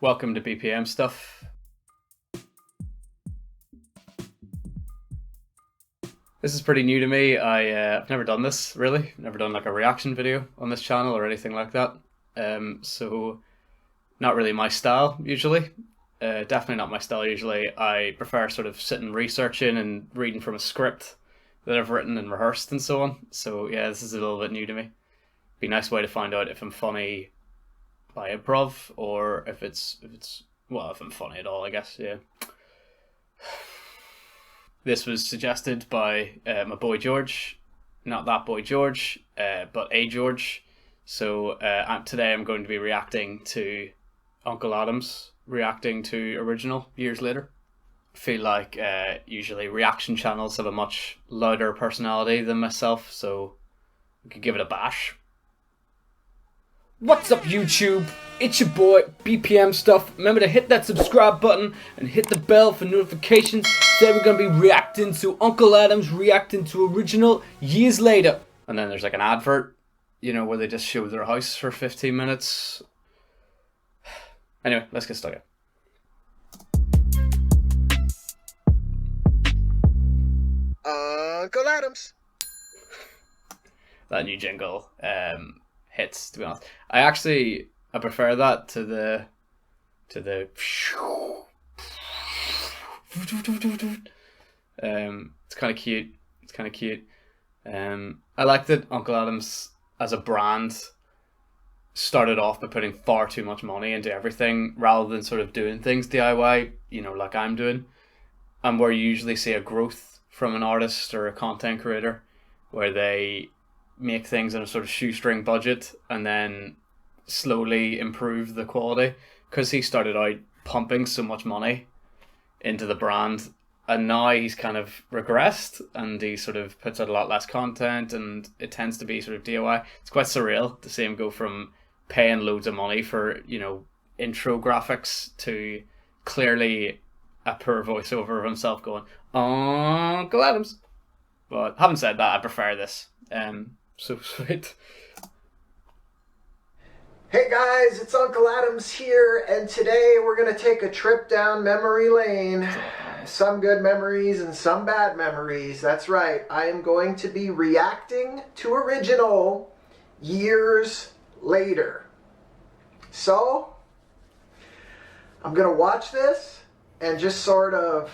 Welcome to BPMStuff. This is pretty new to me. I've never done this, really. Never done like a reaction video on this channel or anything like that. So not really my style usually. Definitely not my style usually. I prefer sort of sitting researching and reading from a script that I've written and rehearsed and so on. So yeah, this is a little bit new to me. Be a nice way to find out if I'm funny by improv or if I'm funny at all, I guess. Yeah. This was suggested by my boy George, not that boy George, but a George. So today I'm going to be reacting to Unkle Adam's reacting to original years later. I feel like usually reaction channels have a much louder personality than myself, so we could give it a bash. What's up, YouTube? It's your boy, BPMStuff. Remember to hit that subscribe button and hit the bell for notifications. Today we're going to be reacting to Unkle Adam's reacting to original years later. And then there's like an advert, you know, where they just show their house for 15 minutes. Anyway, let's get started. Unkle Adams. That new jingle hits, to be honest. I prefer that to the it's kind of cute. I like that Unkle Adam's as a brand started off by putting far too much money into everything rather than sort of doing things DIY, you know, like I'm doing, and where you usually see a growth from an artist or a content creator where they make things on a sort of shoestring budget and then slowly improve the quality, because he started out pumping so much money into the brand and now he's kind of regressed and he sort of puts out a lot less content and it tends to be sort of DIY. It's quite surreal to see him go from paying loads of money for, you know, intro graphics to clearly a poor voiceover of himself going, Unkle Adams. But having said that, I prefer this. So sweet. Hey guys, it's Unkle Adams here, and today we're going to take a trip down memory lane. Some good memories and some bad memories. That's right. I am going to be reacting to original years later. So, I'm going to watch this and just sort of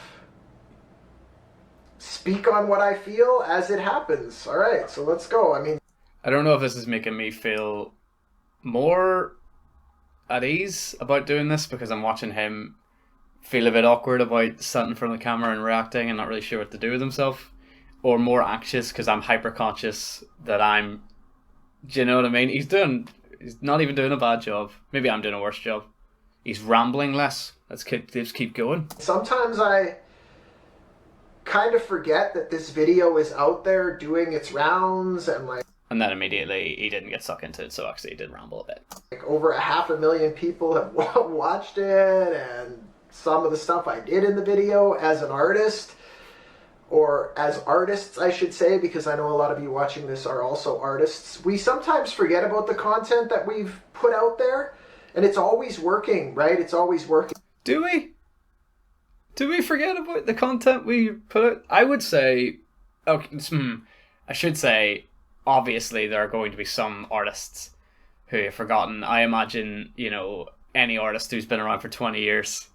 speak on what I feel as it happens. All right, so let's go. I don't know if this is making me feel more at ease about doing this because I'm watching him feel a bit awkward about sitting in front of the camera and reacting and not really sure what to do with himself, or more anxious because I'm hyper conscious that do you know what I mean? He's not even doing a bad job. Maybe I'm doing a worse job. He's rambling less. Let's keep going. Sometimes I kind of forget that this video is out there doing its rounds and then immediately he didn't get sucked into it, so actually he did ramble a bit. Like over 500,000 people have watched it, and some of the stuff I did in the video as an artist, or as artists I should say, because I know a lot of you watching this are also artists. We sometimes forget about the content that we've put out there, and it's always working, right? It's always working. Do we? Do we forget about the content we put out? I would say, I should say, obviously there are going to be some artists who have forgotten. I imagine, you know, any artist who's been around for 20 years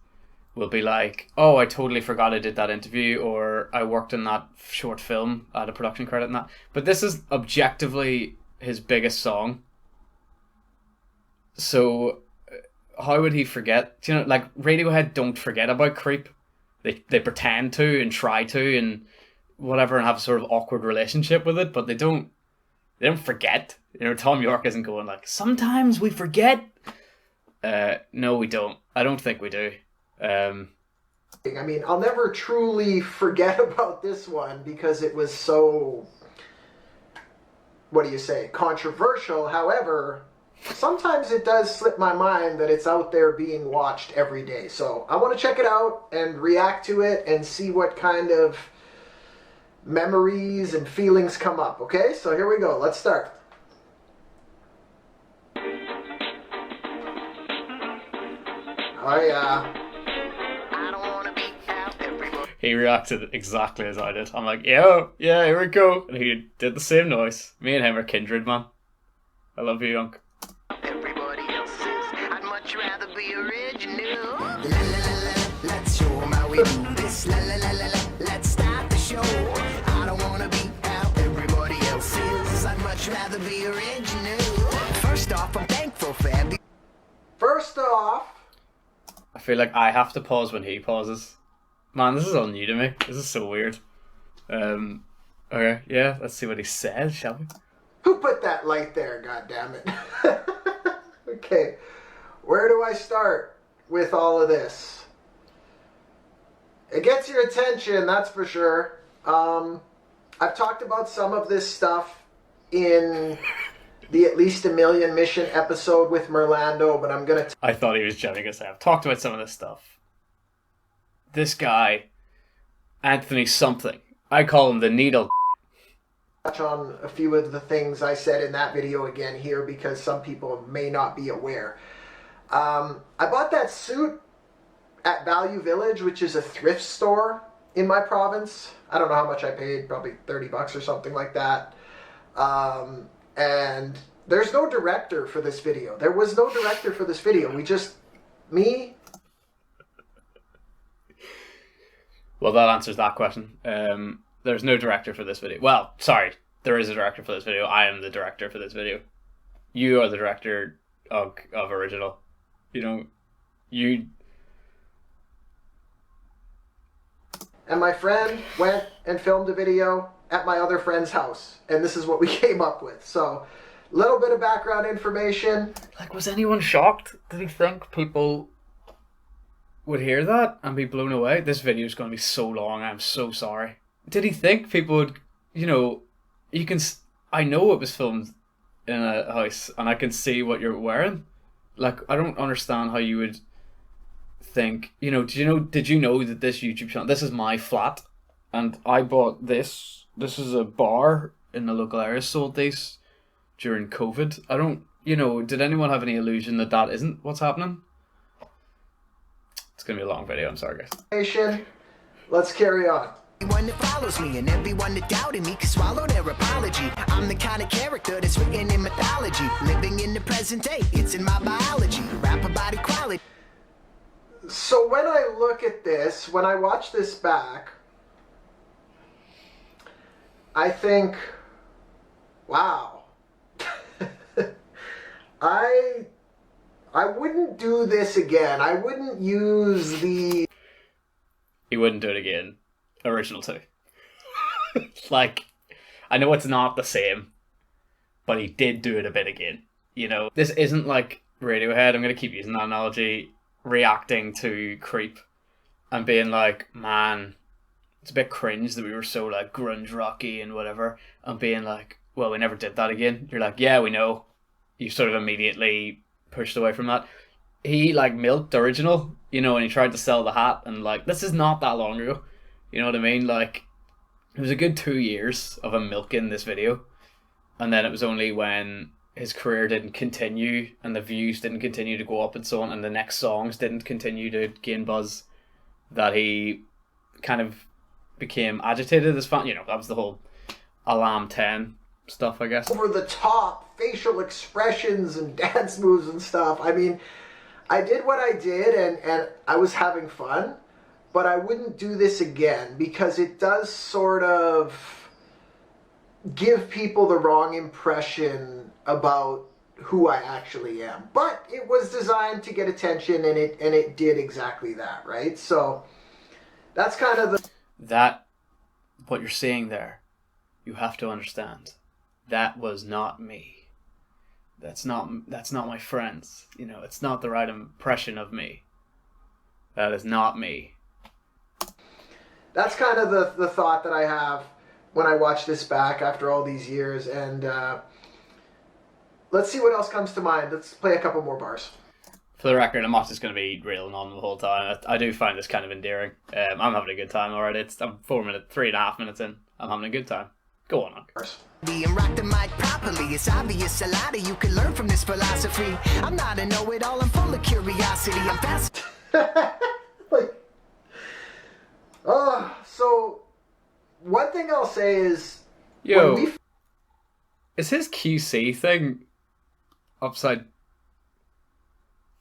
will be like, oh, I totally forgot I did that interview, or I worked on that short film, I had a production credit in that. But this is objectively his biggest song. So how would he forget? You know, like Radiohead don't forget about Creep. They pretend to and try to and whatever and have a sort of awkward relationship with it, but they don't forget. You know, Tom York isn't going like, sometimes we forget. No, we don't. I don't think we do. I'll never truly forget about this one because it was so, what do you say, controversial. However, sometimes it does slip my mind that it's out there being watched every day. So I want to check it out and react to it and see what kind of memories and feelings come up. Okay, so here we go. Let's start. Oh yeah. He reacted exactly as I did. I'm like, yo, yeah, here we go. And he did the same noise. Me and him are kindred, man. I love you, Unkle. Everybody else is. I'd much rather be original. La la la la, let's show 'em how we do this. La la la la la, let's start the show. I don't wanna be how everybody else is. I'd much rather be original. First off, I'm thankful for every. First off, I feel like I have to pause when he pauses. Man, this is all new to me. This is so weird. Okay, yeah, let's see what he said, shall we? who put that light there? God damn it. Okay, where do I start with all of this? It gets your attention, that's for sure. I've talked about some of this stuff in the At Least a Million Mission episode with Merlando, but I'm going to I thought he was joking us. I've talked about some of this stuff. This guy, Anthony something. I call him the needle. touch on a few of the things I said in that video again here because some people may not be aware. I bought that suit at Value Village, which is a thrift store in my province. I don't know how much I paid, probably $30 or something like that. And there's no director for this video. There was no director for this video. Me. Well, that answers that question. There's no director for this video. Well, sorry, there is a director for this video. I am the director for this video. You are the director of original. You. And my friend went and filmed a video at my other friend's house. And this is what we came up with. So, a little bit of background information. Like, was anyone shocked? Did he think people would hear that and be blown away? This video is going to be so long. I'm so sorry. Did he think people would, I know it was filmed in a house and I can see what you're wearing. Like, I don't understand how you would think, did you know that this YouTube channel, this is my flat and I bought this. This is a bar in the local area, sold these during COVID. I don't, did anyone have any illusion that that isn't what's happening? It's going to be a long video, I'm sorry guys. Let's carry on. Everyone that follows me and everyone that doubted me can swallow their apology. I'm the kind of character that's written in mythology. Living in the present day, it's in my biology. Rap about equality. So when I look at this, when I watch this back, I think, wow, I wouldn't do this again. I wouldn't use the... He wouldn't do it again. Original 2. Like, I know it's not the same, but he did do it a bit again. This isn't like Radiohead, I'm going to keep using that analogy, reacting to Creep and being like, man, it's a bit cringe that we were so like grunge rocky and whatever, and being like, well, we never did that again. You're like, yeah, we know. You sort of immediately pushed away from that. He like milked original, and he tried to sell the hat, and like, this is not that long ago. You know what I mean? Like, it was a good 2 years of him milking this video, and then it was only when his career didn't continue and the views didn't continue to go up and so on, and the next songs didn't continue to gain buzz, that he kind of became agitated as fan. That was the whole Alarm 10 stuff, I guess. Over the top facial expressions and dance moves and stuff. I mean, I did what I did and I was having fun, but I wouldn't do this again because it does sort of give people the wrong impression about who I actually am. But it was designed to get attention and it did exactly that, right? So that's kind of the... What you're seeing there, you have to understand, that was not me. That's not my friends. It's not the right impression of me. That is not me. That's kind of the thought that I have when I watch this back after all these years. And let's see what else comes to mind. Let's play a couple more bars. For the record, I'm not just going to be reeling on the whole time. I do find this kind of endearing. I'm having a good time already. I'm 3.5 minutes in. I'm having a good time. Go on, Unkle. Being rock the mic properly, it's obvious a lot of you can learn from this philosophy. I'm not a know-it-all, I'm full of curiosity. I'm fast. Like, so one thing I'll say is, Yo, is his QC thing upside?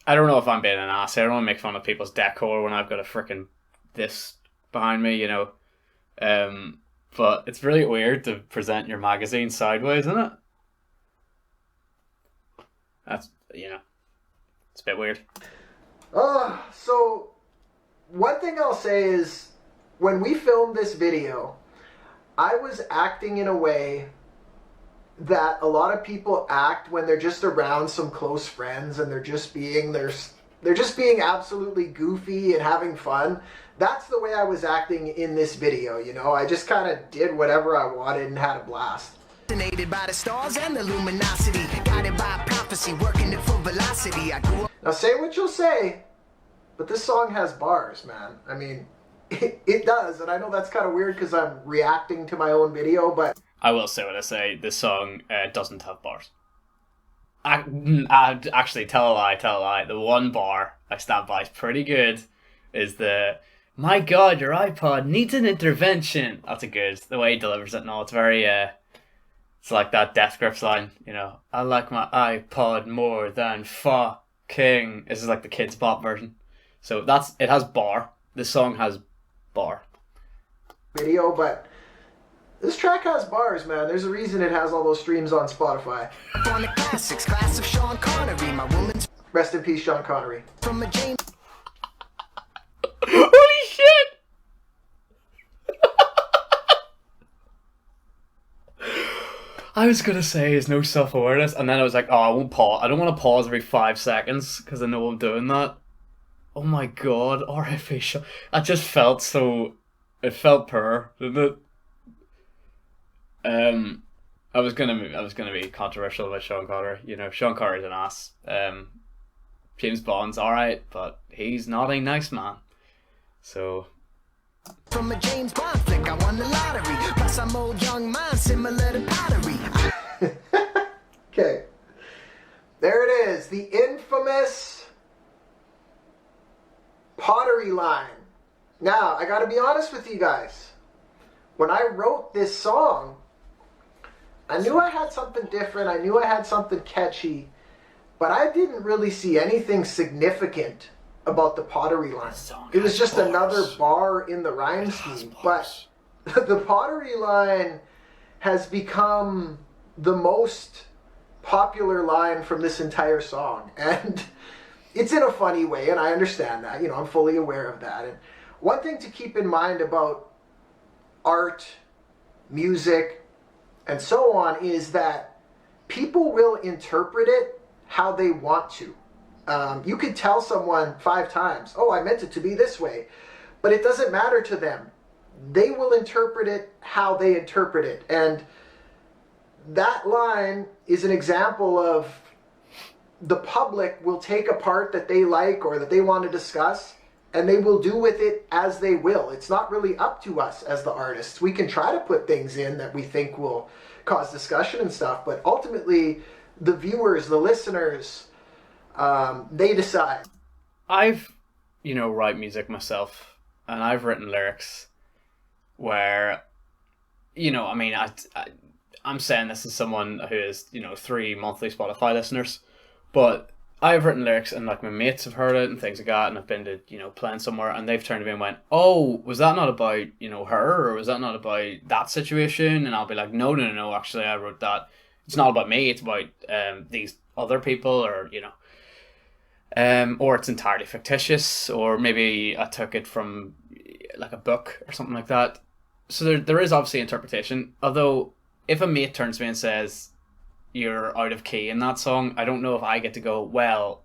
I don't know if I'm being an ass. I don't want to make fun of people's decor when I've got a freaking this behind me, you know. But it's really weird to present your magazine sideways, isn't it? That's, you know, it's a bit weird. So one thing I'll say is, when we filmed this video, I was acting in a way that a lot of people act when they're just around some close friends and they're just being absolutely goofy and having fun. That's the way I was acting in this video, you know. I just kind of did whatever I wanted and had a blast. Fascinated by the stars and the luminosity, guided by prophecy, working it for velocity. I grew up. Now say what you'll say, but this song has bars, man. I mean, it does, and I know that's kind of weird because I'm reacting to my own video, but I will say what I say. This song doesn't have bars. I actually, tell a lie. The one bar I stand by is pretty good. Is the "My God, your iPod needs an intervention." That's a good. The way he delivers it. No, it's very. It's like that Death Grips line. You know, I like my iPod more than fucking. This is like the Kids Bop version. So it has bar. This song has bar. Video, but this track has bars, man. There's a reason it has all those streams on Spotify. On the classics, class of Sean Connery, my woman's Rest in peace, Sean Connery. from a James. Holy shit! I was gonna say is no self-awareness, and then I was like, oh, I won't pause. I don't want to pause every 5 seconds because I know I'm doing that. Oh my god, RFA Sean. I just felt so. It felt poor, didn't it? I was gonna be controversial about Sean Connery. You know, Sean Connery's an ass. James Bond's alright, but he's not a nice man. So From a James Bond flick, I won the lottery. Plus, I'm old young mind, similar to pottery. Okay. There it is. The infamous pottery line. Now, I gotta be honest with you guys. When I wrote this song, I knew I had something different. I knew I had something catchy. But I didn't really see anything significant about the pottery line. It was just another bar in the rhyme scheme. But the pottery line has become the most popular line from this entire song. And it's in a funny way, and I understand that. You know, I'm fully aware of that. And one thing to keep in mind about art, music, and so on is that people will interpret it how they want to. You could tell someone 5 times, oh, I meant it to be this way, but it doesn't matter to them. They will interpret it how they interpret it. And that line is an example of the public will take a part that they like or that they want to discuss, and they will do with it as they will. It's not really up to us as the artists. We can try to put things in that we think will cause discussion and stuff, but ultimately the viewers, the listeners, they decide. I've, write music myself, and I've written lyrics where, I'm saying this as someone who has, 3 monthly Spotify listeners, but I've written lyrics and like my mates have heard it and things like that, and I've been to, playing somewhere and they've turned to me and went, oh, was that not about, her, or was that not about that situation? And I'll be like, no, actually I wrote that. It's not about me, it's about these other people, or, or it's entirely fictitious, or maybe I took it from like a book or something like that. So there is obviously interpretation, although if a mate turns to me and says, you're out of key in that song, I don't know if I get to go, well,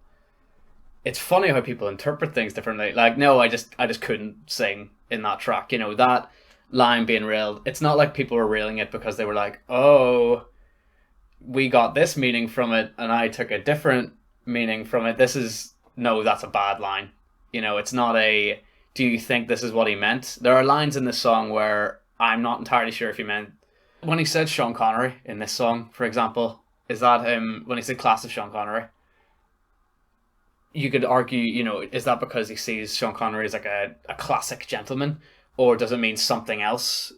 it's funny how people interpret things differently. Like, no, I just couldn't sing in that track. That line being railed, it's not like people were railing it because they were like, oh, we got this meaning from it and I took a different meaning from it. No, that's a bad line. It's not a, do you think this is what he meant? There are lines in this song where I'm not entirely sure if he meant, when he said Sean Connery in this song, for example, is that him when he said class of Sean Connery? you could argue, you know, is that because he sees Sean Connery as like a classic gentleman, or does it mean something else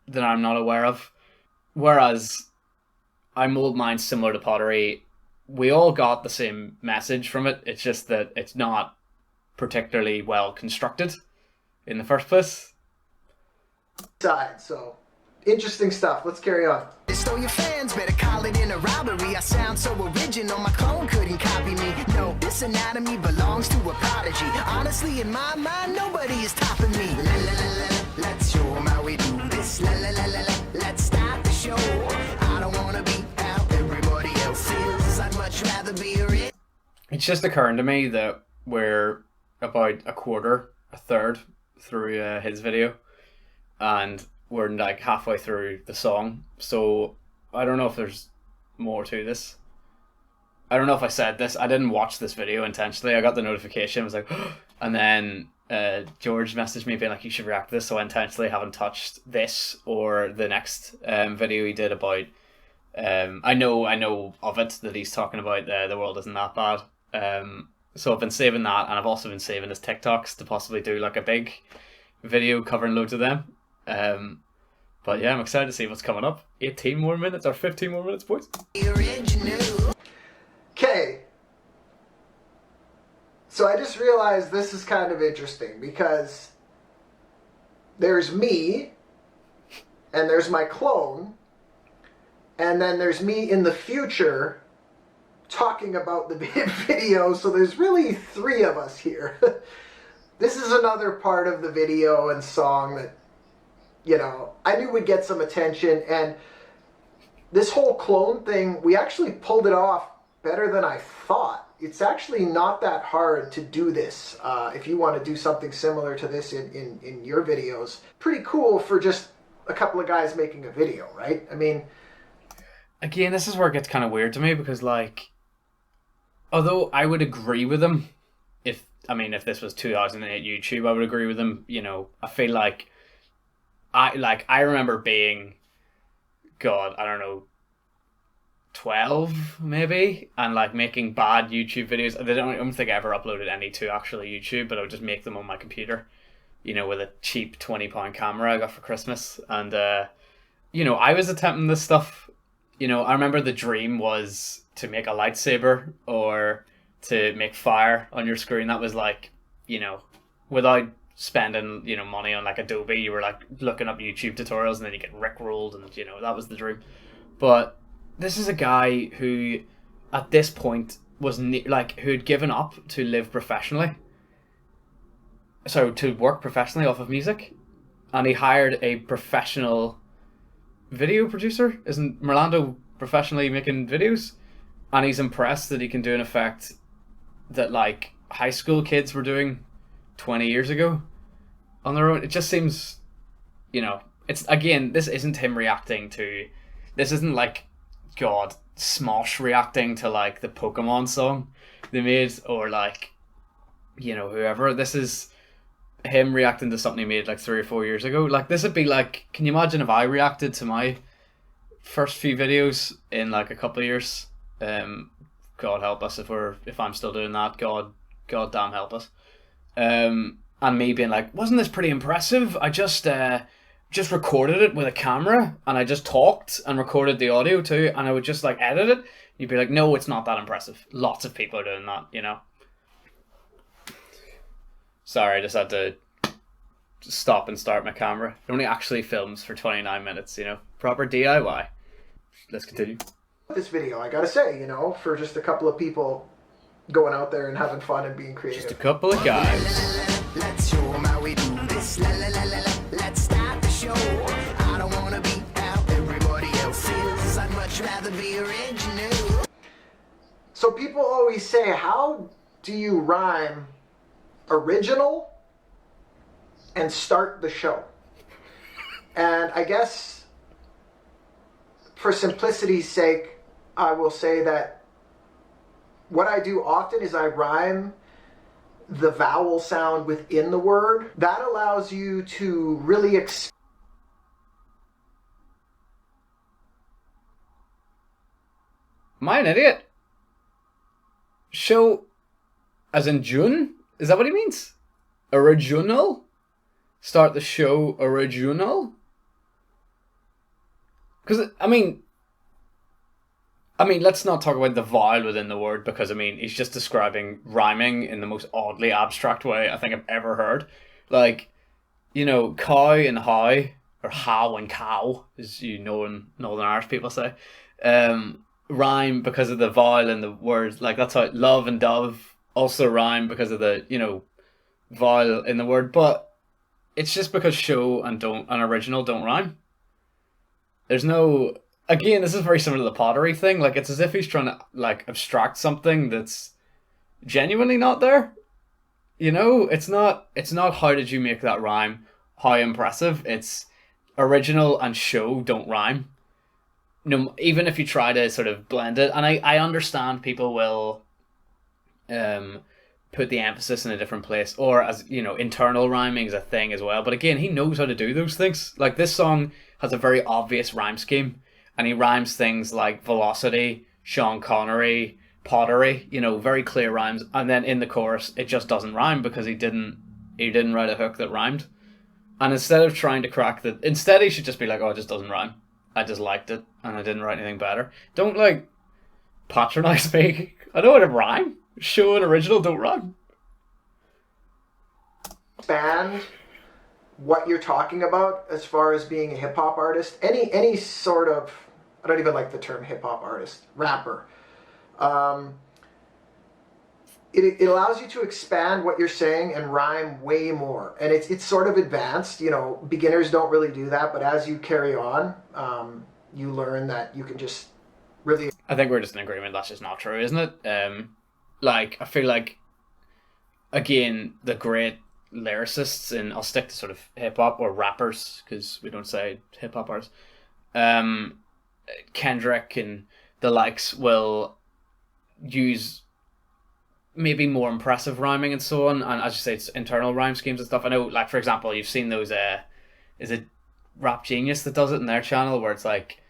that I'm not aware of? Whereas I mold mine similar to pottery. We all got the same message from it. It's just that it's not particularly well constructed in the first place. So, interesting stuff. Let's carry on. Stole your fans, better call it in a robbery. I sound so original, my clone couldn't copy me. No, this anatomy belongs to a prodigy. Honestly, in my mind, nobody is topping me. La la la la, let's show 'em how we do this. La la la la la, let's start the show. I don't wanna be how everybody else is. I'd much rather be rich. It's just occurring to me that we're about a third through his video, and we're like halfway through the song. So I don't know if there's more to this. I don't know if I said this. I didn't watch this video intentionally. I got the notification. I was like, and then George messaged me being like, you should react to this. So I intentionally haven't touched this or the next video he did about. I know of it, that he's talking about the world isn't that bad. So I've been saving that, and I've also been saving his TikToks to possibly do like a big video covering loads of them. But yeah, I'm excited to see what's coming up. 18 more minutes or 15 more minutes, boys. Okay. So I just realized this is kind of interesting because there's me, and there's my clone, and then there's me in the future talking about the video. So there's really three of us here. This is another part of the video and song that, you know, I knew would get some attention. And this whole clone thing, we actually pulled it off better than I thought. It's actually not that hard to do this. If you want to do something similar to this in your videos. Pretty cool for just a couple of guys making a video, right? I mean... Again, this is where it gets kind of weird to me, because, like, although I would agree with him, if this was 2008 YouTube, I would agree with him. You know, I feel like I remember being, God, I don't know, 12 maybe, and like making bad YouTube videos. I don't think I ever uploaded any to actually YouTube, but I would just make them on my computer, you know, with a cheap £20 camera I got for Christmas. And you know, I was attempting this stuff. You know, I remember the dream was to make a lightsaber or to make fire on your screen. That was like, you know, without spending, you know, money on like Adobe, you were like looking up YouTube tutorials and then you get rickrolled, and you know, that was the dream. But this is a guy who at this point was who had given up to live professionally, so to work professionally off of music, and he hired a professional video producer. Isn't Merlando professionally making videos? And he's impressed that he can do an effect that like high school kids were doing 20 years ago on their own. It just seems, you know, it's, again, this isn't him reacting to, this isn't like, God, Smosh reacting to like the Pokemon song they made, or like, you know, whoever. This is him reacting to something he made like 3 or 4 years ago. Like, this would be like, can you imagine if I reacted to my first few videos in like a couple of years? God help us if I'm still doing that. God damn help us. And me being like, wasn't this pretty impressive? I just recorded it with a camera, and I just talked and recorded the audio too, and I would just like edit it. You'd be like, no, it's not that impressive. Lots of people are doing that, you know. Sorry, I just had to stop and start my camera. It only actually films for 29 minutes, you know. Proper DIY. Let's continue. This video, I gotta say, you know, for just a couple of people going out there and having fun and being creative. Just a couple of guys. Let's show 'em how we do this. La la la la la. Let's start the show. I don't wanna be how everybody else is. I'd much rather be original. So people always say, how do you rhyme original and start the show? And I guess for simplicity's sake, I will say that what I do often is I rhyme the vowel sound within the word. That allows you to really Am I an idiot? So, As in June? Is that what he means? Original? Start the show original? Because, I mean, let's not talk about the vowel within the word, because, I mean, he's just describing rhyming in the most oddly abstract way I think I've ever heard. Like, you know, cow and how, or how and cow, as you know in Northern Irish people say, rhyme because of the vowel in the word. Like, that's how love and dove also rhyme because of the, you know, vowel in the word. But it's just because show and original don't rhyme. There's no... Again, this is very similar to the pottery thing. Like, it's as if he's trying to, like, abstract something that's genuinely not there. You know, it's not how did you make that rhyme, how impressive. It's original and show don't rhyme. No, even if you try to sort of blend it. And I understand people will put the emphasis in a different place, or, as you know, internal rhyming is a thing as well. But again, he knows how to do those things. Like, this song has a very obvious rhyme scheme, and he rhymes things like velocity, Sean Connery, pottery, you know, very clear rhymes. And then in the chorus, it just doesn't rhyme because he didn't write a hook that rhymed. And instead of trying to crack the... Instead, he should just be like, oh, it just doesn't rhyme. I just liked it, and I didn't write anything better. Don't, like, patronize me. I know how to rhyme. Show and original don't rhyme. Expand what you're talking about as far as being a hip-hop artist. Any sort of... I don't even like the term hip-hop artist. Rapper. It allows you to expand what you're saying and rhyme way more. And it's sort of advanced. You know, beginners don't really do that, but as you carry on, you learn that you can just really... I think we're just in agreement that's just not true, isn't it? Like, I feel like, again, the great lyricists, and I'll stick to sort of hip-hop or rappers, because we don't say hip-hop artists, Kendrick and the likes will use maybe more impressive rhyming and so on, and as you say, it's internal rhyme schemes and stuff. I know, like, for example, you've seen those is it Rap Genius that does it in their channel, where it's like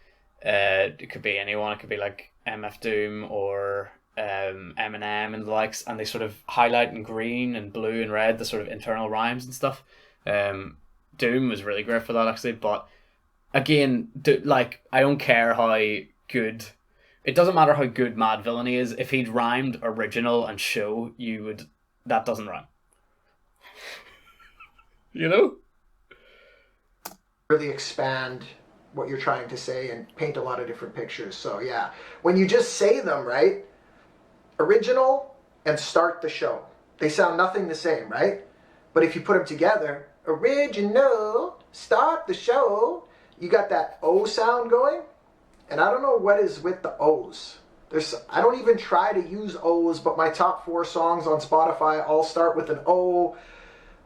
it could be anyone, it could be like MF Doom or Eminem and the likes, and they sort of highlight in green and blue and red the sort of internal rhymes and stuff. Doom was really great for that, actually. But again, like, I don't care how good... It doesn't matter how good Mad Villainy is. If he'd rhymed original and show, you would... That doesn't rhyme. You know? Really expand what you're trying to say and paint a lot of different pictures. So, yeah. When you just say them, right? Original and start the show. They sound nothing the same, right? But if you put them together, original, start the show, you got that O sound going. And I don't know what is with the O's. I don't even try to use O's, but my top 4 songs on Spotify all start with an O.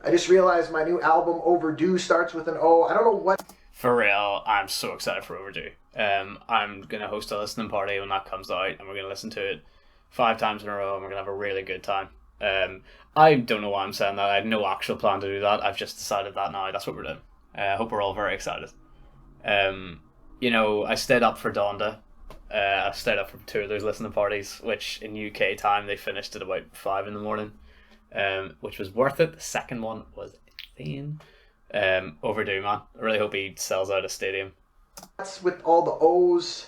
I just realized my new album, Overdue, starts with an O. I don't know what... For real, I'm so excited for Overdue. I'm going to host a listening party when that comes out, and we're going to listen to it 5 times in a row, and we're going to have a really good time. I don't know why I'm saying that. I had no actual plan to do that. I've just decided that now. That's what we're doing. I hope we're all very excited. You know, I stayed up for Donda. I stayed up for 2 of those listening parties, which in UK time they finished at about 5 in the morning, which was worth it. The second one was insane. Overdue, man. I really hope he sells out a stadium. That's with all the O's.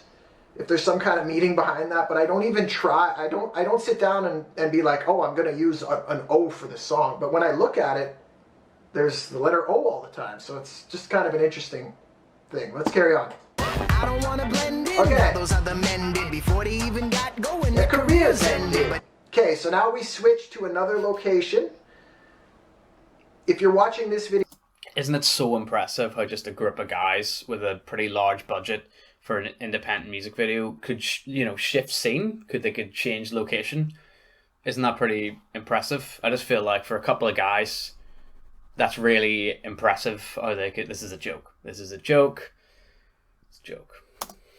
If there's some kind of meaning behind that, but I don't even try. I don't sit down and be like, oh, I'm going to use an O for this song. But when I look at it, there's the letter O all the time. So it's just kind of an interesting thing. Let's carry on. I don't wanna blend in. Okay. Those other men did before they even got going. Their careers ended. Okay, so now we switch to another location. If you're watching this video... Isn't it so impressive how just a group of guys with a pretty large budget for an independent music video could, shift scene? They could change location? Isn't that pretty impressive? I just feel like for a couple of guys, that's really impressive. How they could... This is a joke. This is a joke. It's a joke.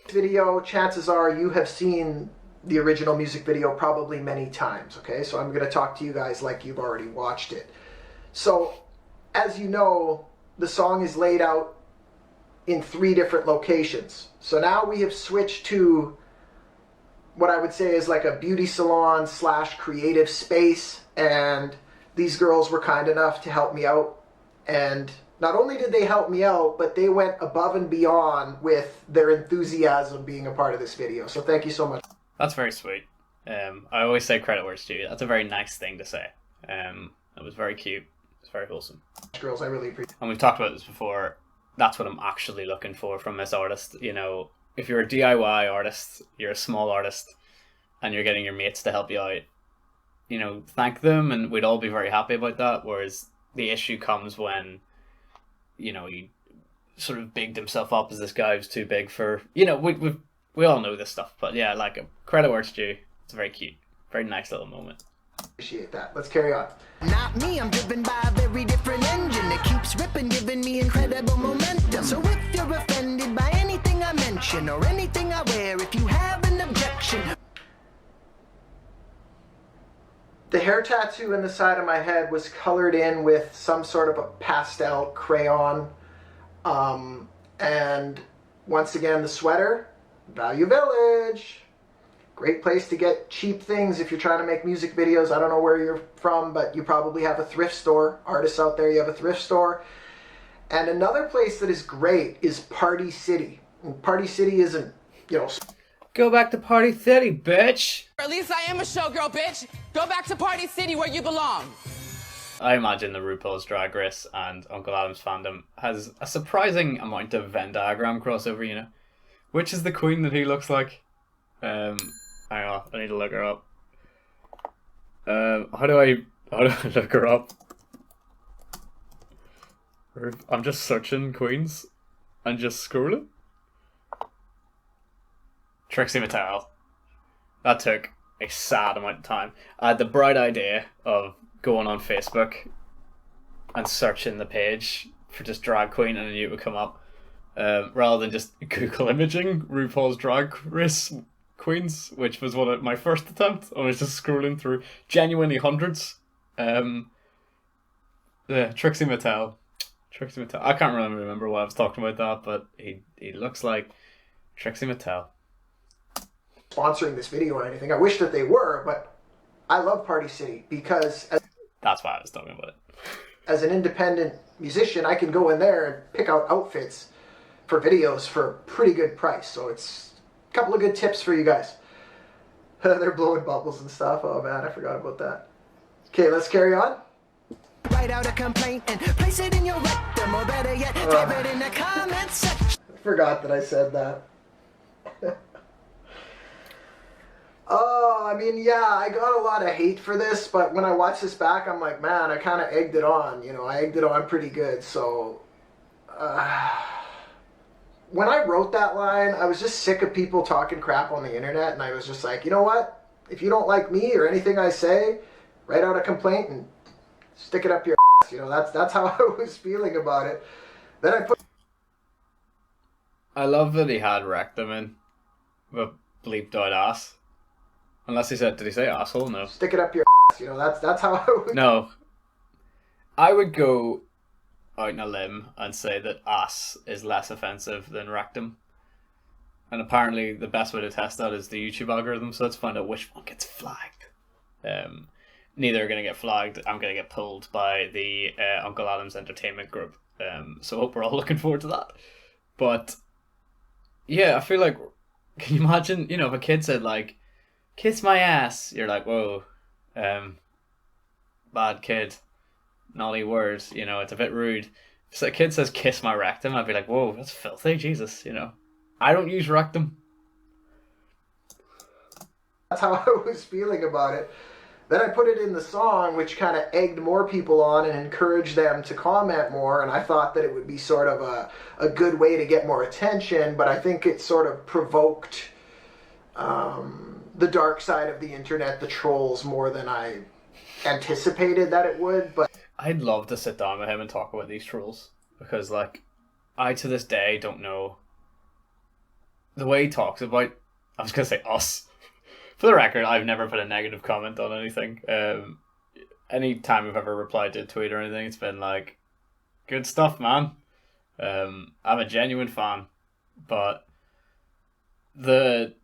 Video, chances are you have seen the original music video probably many times, okay? So I'm going to talk to you guys like you've already watched it. So, as you know, the song is laid out in 3 different locations. So now we have switched to what I would say is like a beauty salon / creative space, and these girls were kind enough to help me out. And not only did they help me out, but they went above and beyond with their enthusiasm being a part of this video. So thank you so much. That's very sweet. I always say credit where it's due. That's a very nice thing to say. It was very cute. It's very wholesome. Girls, I really appreciate it. And we've talked about this before. That's what I'm actually looking for from this artist. You know, if you're a DIY artist, you're a small artist, and you're getting your mates to help you out, you know, thank them, and we'd all be very happy about that. Whereas the issue comes when, you know, he sort of bigged himself up as this guy who's too big for, you know, we all know this stuff. But yeah, like, credit where it's due. It's very cute. Very nice little moment. Appreciate that. Let's carry on. Not me, I'm driven by a very different engine that keeps ripping, giving me incredible momentum. So if you're offended by anything I mention or anything I wear, if you have an objection. The hair tattoo in the side of my head was colored in with some sort of a pastel crayon. And once again, the sweater, Value Village. Great place to get cheap things if you're trying to make music videos. I don't know where you're from, but you probably have a thrift store. Artists out there, you have a thrift store. And another place that is great is Party City. And Party City isn't, you know... Go back to Party City, bitch! At least I am a showgirl, bitch! Go back to Party City where you belong! I imagine the RuPaul's Drag Race and Uncle Adam's fandom has a surprising amount of Venn diagram crossover, you know? Which is the queen that he looks like? Hang on, I need to look her up. How do I look her up? I'm just searching queens and just scrolling. Trixie Mattel. That took a sad amount of time. I had the bright idea of going on Facebook and searching the page for just drag queen, and I knew it would come up. Rather than just Google imaging RuPaul's Drag Race queens, which was one of my first attempt. I was just scrolling through genuinely hundreds. Trixie Mattel. I can't really remember why I was talking about that, but he looks like Trixie Mattel. Sponsoring this video or anything. I wish that they were, but I love Party City because that's why I was talking about it. As an independent musician, I can go in there and pick out outfits for videos for a pretty good price. So it's a couple of good tips for you guys. They're blowing bubbles and stuff. Oh man, I forgot about that. Okay, let's carry on. Write out a complaint and place it in your rectum, or better yet, type it in the comments section. I forgot that I said that. Oh, I mean, yeah, I got a lot of hate for this, but when I watch this back, I'm like, man, I kind of egged it on. You know, I egged it on pretty good. So, when I wrote that line, I was just sick of people talking crap on the internet, and I was just like, you know what? If you don't like me or anything I say, write out a complaint and stick it up your ass. You know, that's how I was feeling about it. Then I love that he had rectum in, but bleeped out ass. Unless did he say asshole? No. Stick it up your ass. You know, that's how I would. No. I would go out on a limb and say that ass is less offensive than rectum. And apparently the best way to test that is the YouTube algorithm, so let's find out which one gets flagged. Neither are going to get flagged. I'm going to get pulled by the Uncle Adam's Entertainment Group. So I hope we're all looking forward to that. But, yeah, I feel like, can you imagine, you know, if a kid said, like, kiss my ass, you're like, whoa, bad kid, naughty words, you know, it's a bit rude. If a kid says kiss my rectum, I'd be like, whoa, that's filthy, Jesus, you know. I don't use rectum. That's how I was feeling about it. Then I put it in the song, which kind of egged more people on and encouraged them to comment more, and I thought that it would be sort of a good way to get more attention, but I think it sort of provoked the dark side of the internet, the trolls, more than I anticipated that it would. But I'd love to sit down with him and talk about these trolls, because, like, I to this day don't know the way he talks about, I was going to say us. For the record, I've never put a negative comment on anything. Any time I've ever replied to a tweet or anything, it's been like, good stuff, man. I'm a genuine fan. But the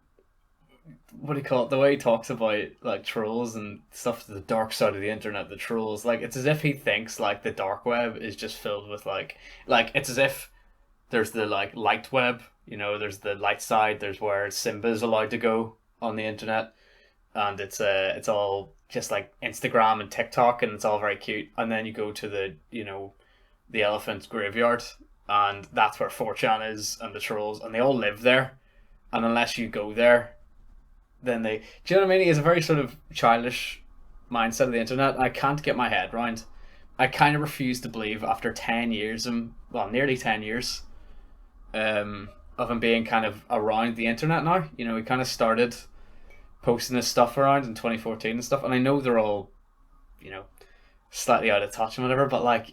what do you call it? The way he talks about like trolls and stuff, the dark side of the internet, the trolls. Like it's as if he thinks like the dark web is just filled with like it's as if there's the like light web. You know, there's the light side. There's where Simba's allowed to go on the internet, and it's all just like Instagram and TikTok, and it's all very cute. And then you go to the the elephant's graveyard, and that's where 4chan is, and the trolls, and they all live there. And unless you go there, then do you know what I mean? He has a very sort of childish mindset of the internet. I can't get my head around. I kind of refuse to believe after 10 years, nearly 10 years, of him being kind of around the internet now. You know, he kind of started posting his stuff around in 2014 and stuff, and I know they're all, slightly out of touch and whatever, but like,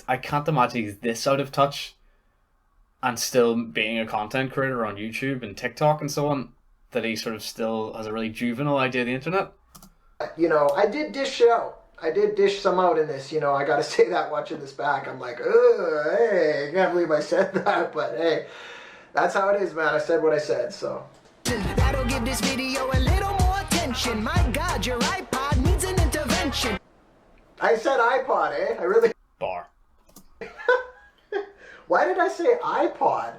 I can't imagine he's this out of touch and still being a content creator on YouTube and TikTok and so on, that he sort of still has a really juvenile idea of the internet. I did dish it out. I did dish some out in this, I gotta say that watching this back. I'm like, ugh, hey, I can't believe I said that, but hey, that's how it is, man. I said what I said, so. That'll give this video a little more attention. My God, your iPod needs an intervention. I said iPod, eh? I really... Bar. Why did I say iPod?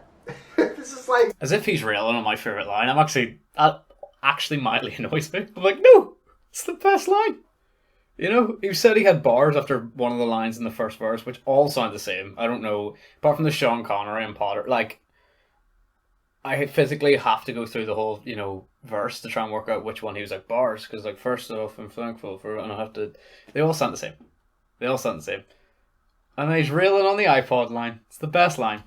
This is like... As if he's railing on my favourite line. That actually mildly annoys me. I'm like, no, it's the best line. He said he had bars after one of the lines in the first verse, which all sound the same. I don't know, apart from the Sean Connery and Potter. Like, I physically have to go through the whole, verse to try and work out which one he was like bars. Because, like, first off, I'm thankful for... And I have to... They all sound the same. And then he's railing on the iPod line. It's the best line.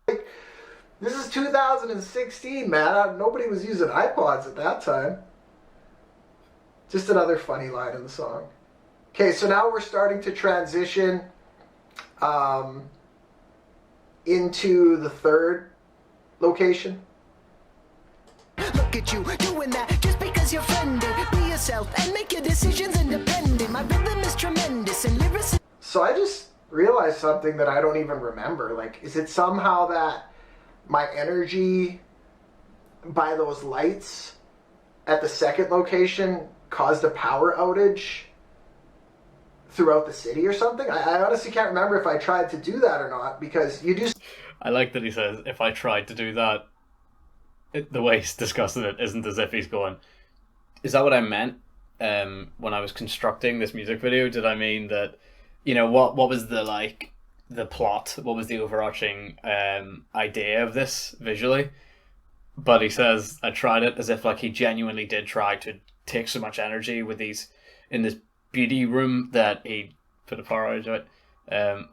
This is 2016, man. Nobody was using iPods at that time. Just another funny line in the song. Okay, so now we're starting to transition into the third location. Look at you doing that just because you're friendly. Be yourself and make your decisions independent. My rhythm is tremendous and lyrics. So I just realized something that I don't even remember. Like, is it somehow that my energy by those lights at the second location caused a power outage throughout the city or something? I honestly can't remember if I tried to do that or not, because you do... I like that he says, if I tried to do that, the way he's discussing it isn't as if he's going, is that what I meant when I was constructing this music video? Did I mean that, what was the plot? What was the overarching idea of this visually? But he says, I tried it as if like he genuinely did try to take so much energy with these in this beauty room that he put a power outage out.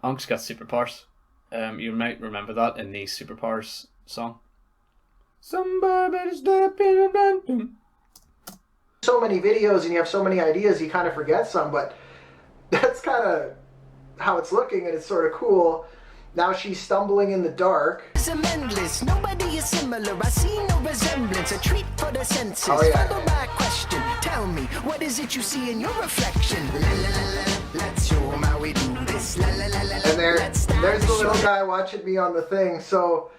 Unkle's got superpowers. You might remember that in the Superpowers song. Somebody better step in and so many videos and you have so many ideas, you kind of forget some, but that's kind of how it's looking, and it's sort of cool. Now she's stumbling in the dark. Endless. Nobody is similar. I see no resemblance. A treat for the senses. Oh, yeah. Follow my question. Tell me, what is it you see in your reflection? La, la, la, la. Let's show 'em how we do this. La, la, la, la. And there's the little guy watching me on the thing. So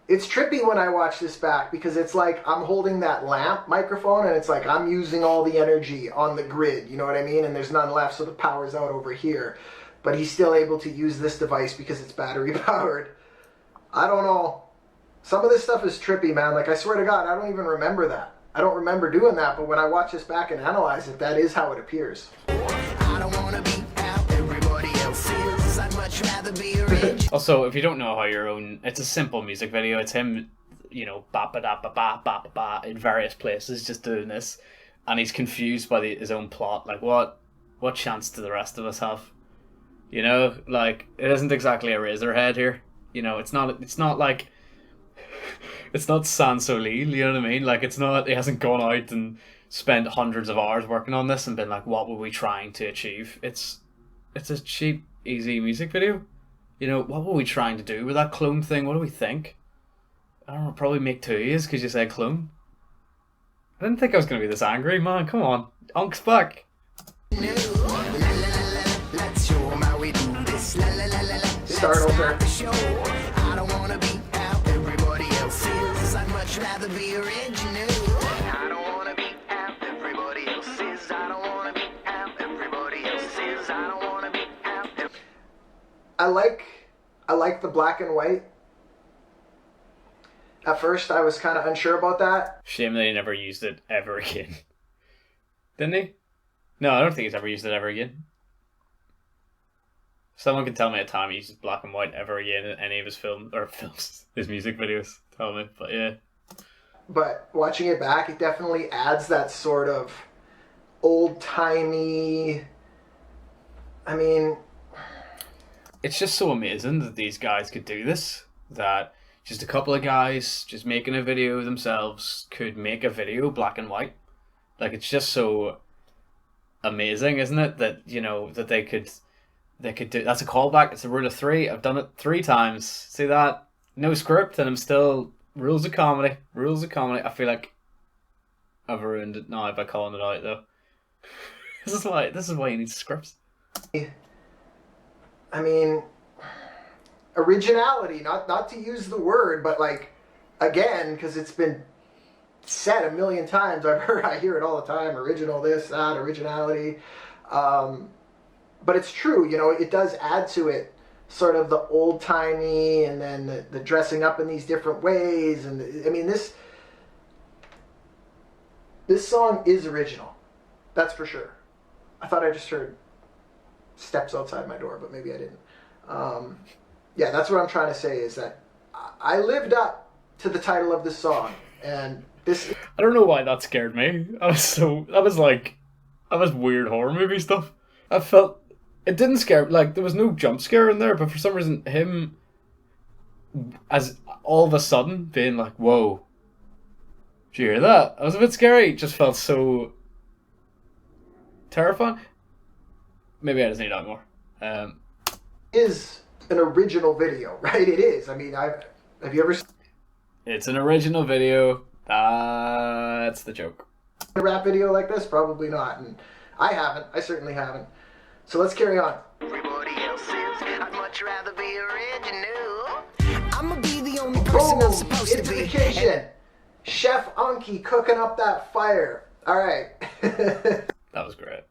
it's trippy when I watch this back, because it's like I'm holding that lamp microphone and it's like I'm using all the energy on the grid, you know what I mean? And there's none left, so the power's out over here. But he's still able to use this device because it's battery powered. I don't know. Some of this stuff is trippy, man. Like, I swear to God, I don't even remember that. I don't remember doing that, but when I watch this back and analyze it, that is how it appears. I don't wanna be how everybody else is. I'd much rather be rich. Also, if you don't know how your own... It's a simple music video. It's him, ba-ba-da-ba-ba, in various places just doing this. And he's confused by his own plot. Like, what chance do the rest of us have? Like, it isn't exactly a Razorhead here. It's not like... It's not Sans Soleil, you know what I mean? Like, it's not... He hasn't gone out and spent hundreds of hours working on this and been like, what were we trying to achieve? It's a cheap, easy music video. What were we trying to do with that clone thing? What do we think? I don't know, probably make two ears because you said clone. I didn't think I was going to be this angry, man. Come on. Unk's back. Start over. I don't wanna be how everybody else is. I'd much much rather be original. I don't wanna be how everybody else is. I don't wanna be how everybody else is. I don't wanna be how. I like the black and white. At first, I was kind of unsure about that. Shame that he never used it ever again. Didn't he? No, I don't think he's ever used it ever again. Someone can tell me a time he uses black and white ever again in any of his films, his music videos. Tell me, but yeah. But watching it back, it definitely adds that sort of old-timey... I mean... It's just so amazing that these guys could do this. That just a couple of guys just making a video themselves could make a video black and white. Like, it's just so amazing, isn't it? That, you know, that they could do. That's a callback. It's a rule of three. I've done it 3 times. See that? No script, and I'm still rules of comedy. Rules of comedy. I feel like I've ruined it now by calling it out, though. This is why you need scripts. I mean, originality, not to use the word, but like, again, because it's been said a million times, I hear it all the time, original this, that, originality. But it's true, you know, it does add to it sort of the old-timey and then the dressing up in these different ways. And I mean, this song is original. That's for sure. I thought I just heard steps outside my door, but maybe I didn't. Yeah, that's what I'm trying to say, is that I lived up to the title of this song, and this... I don't know why that scared me. That was weird horror movie stuff. I felt... It didn't scare... Like, there was no jump scare in there, but for some reason, him... As all of a sudden, being like, whoa. Did you hear that? That was a bit scary. It just felt so... terrifying. Maybe I just need that more. Is an original video, right? It is. I mean, have you ever seen It's an original video. That's the joke. a rap video like this? Probably not. And I haven't. I certainly haven't. So let's carry on. Everybody else is. I'd much rather be original. I'ma be the only person I'm supposed to into be. the kitchen. Chef Unkle cooking up that fire. All right. That was great.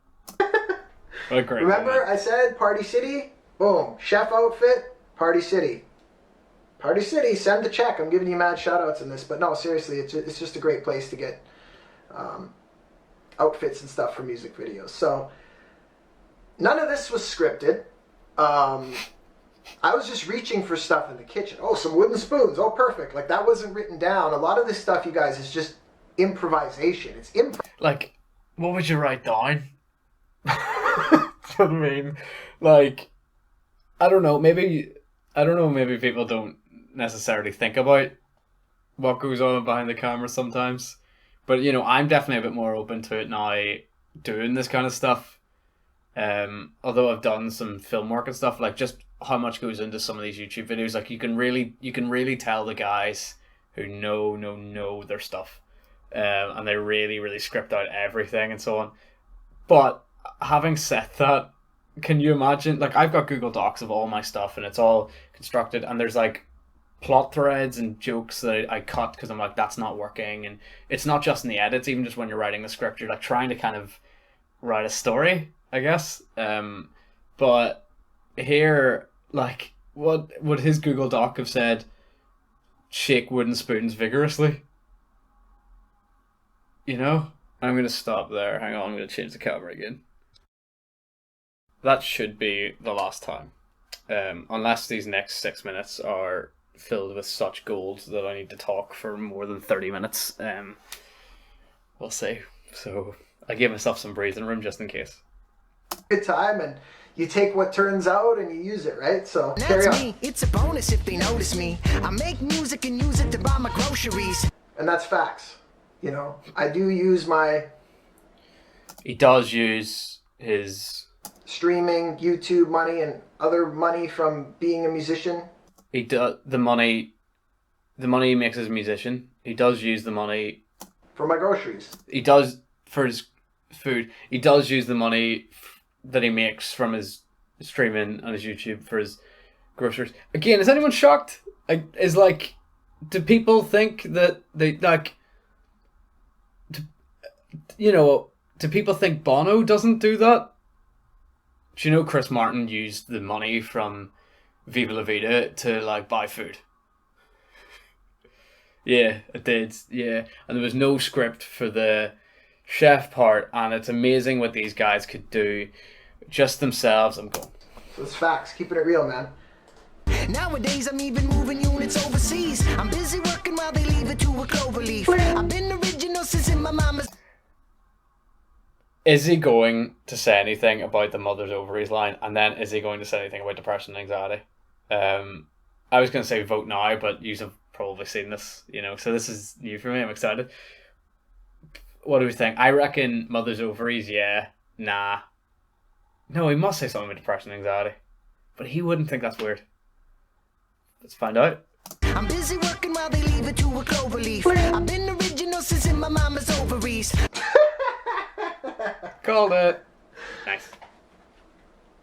What a great Remember, moment. I said Party City? Boom. Chef outfit, Party City. Party City, send the check. I'm giving you mad shout-outs in this. But no, seriously, it's just a great place to get outfits and stuff for music videos. So, none of this was scripted. I was just reaching for stuff in the kitchen. Oh, some wooden spoons. Oh, perfect. Like, that wasn't written down. A lot of this stuff, you guys, is just improvisation. It's Like, what would you write down? You know what I mean? Like, I don't know, maybe people don't necessarily think about what goes on behind the camera sometimes. But, you know, I'm definitely a bit more open to it now, doing this kind of stuff. Although I've done some film work and stuff, like just how much goes into some of these YouTube videos. Like, you can really tell the guys who know their stuff. And they really script out everything and so on. But having said that, can you imagine, like, I've got Google Docs of all my stuff and it's all constructed, and there's like plot threads and jokes that I cut because I'm like, that's not working. And it's not just in the edits, even just when you're writing the script, you're like trying to kind of write a story, I guess. But here, like, what would his Google Doc have said? Shake wooden spoons vigorously. You know? I'm going to stop there. Hang on, I'm going to change the camera again. That should be the last time. Unless these next 6 minutes are filled with such gold that I need to talk for more than 30 minutes. We'll see. So I gave myself some breathing room just in case. good time, and you take what turns out and you use it, right? So carry That's on. me. It's a bonus if they notice me. I make music and use it to buy my groceries. And that's facts. You know, I do use my He does use his... streaming, YouTube money, and other money from being a musician. He does the money he makes as a musician. He does use the money. For my groceries. He does for his food. He does use the money that he makes from his streaming and his YouTube for his groceries. Again, is anyone shocked? Is like do people think that they like? You know, do people think Bono doesn't do that? Do you know Chris Martin used the money from Viva La Vida to like buy food? Yeah, it did. Yeah, and there was no script for the chef part, and it's amazing what these guys could do just themselves. I'm going. So it's facts. Keeping it real, man. Nowadays I'm even moving units overseas. I'm busy working while they leave it to a clover leaf. I've been original since in my mama's. Is he going to say anything about the mother's ovaries line, and then is he going to say anything about depression and anxiety? I was going to say vote now, but you have probably seen this, you know, so this is new for me. I'm excited. What do we think? I reckon mother's ovaries, yeah. Nah. No, he must say something about depression and anxiety. But he wouldn't think that's weird. Let's find out. I'm busy working while they leave it to a clover leaf. I've been original since in my mama's ovaries. Called it. Nice.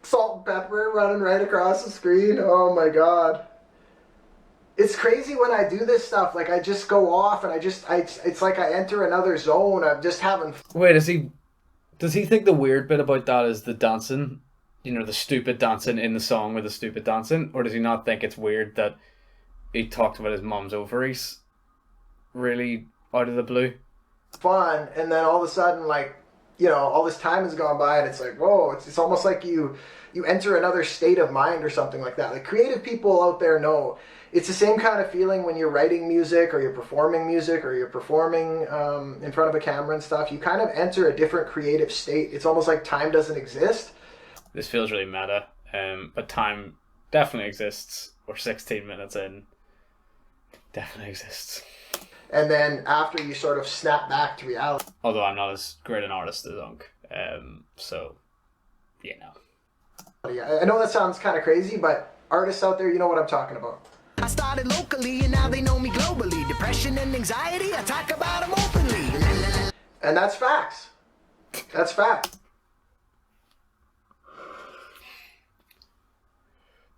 Salt and pepper running right across the screen. Oh my god. It's crazy when I do this stuff. Like, I just go off and it's like I enter another zone. I'm just having. Wait, does he think the weird bit about that is the dancing? You know, the stupid dancing in the song with the stupid dancing? Or does he not think it's weird that he talked about his mom's ovaries really out of the blue? Fun, and then all of a sudden, like, you know, all this time has gone by and it's like, whoa, it's almost like you enter another state of mind or something like that. Like, creative people out there know it's the same kind of feeling when you're writing music or you're performing music or you're performing in front of a camera and stuff. You kind of enter a different creative state. It's almost like time doesn't exist. This feels really meta, but time definitely exists. We're 16 minutes in. Definitely exists. And then after you sort of snap back to reality. Although I'm not as great an artist as Unk, so, you know. I know that sounds kind of crazy, but artists out there, you know what I'm talking about. I started locally and now they know me globally. Depression and anxiety, I talk about them openly. And that's facts. That's facts.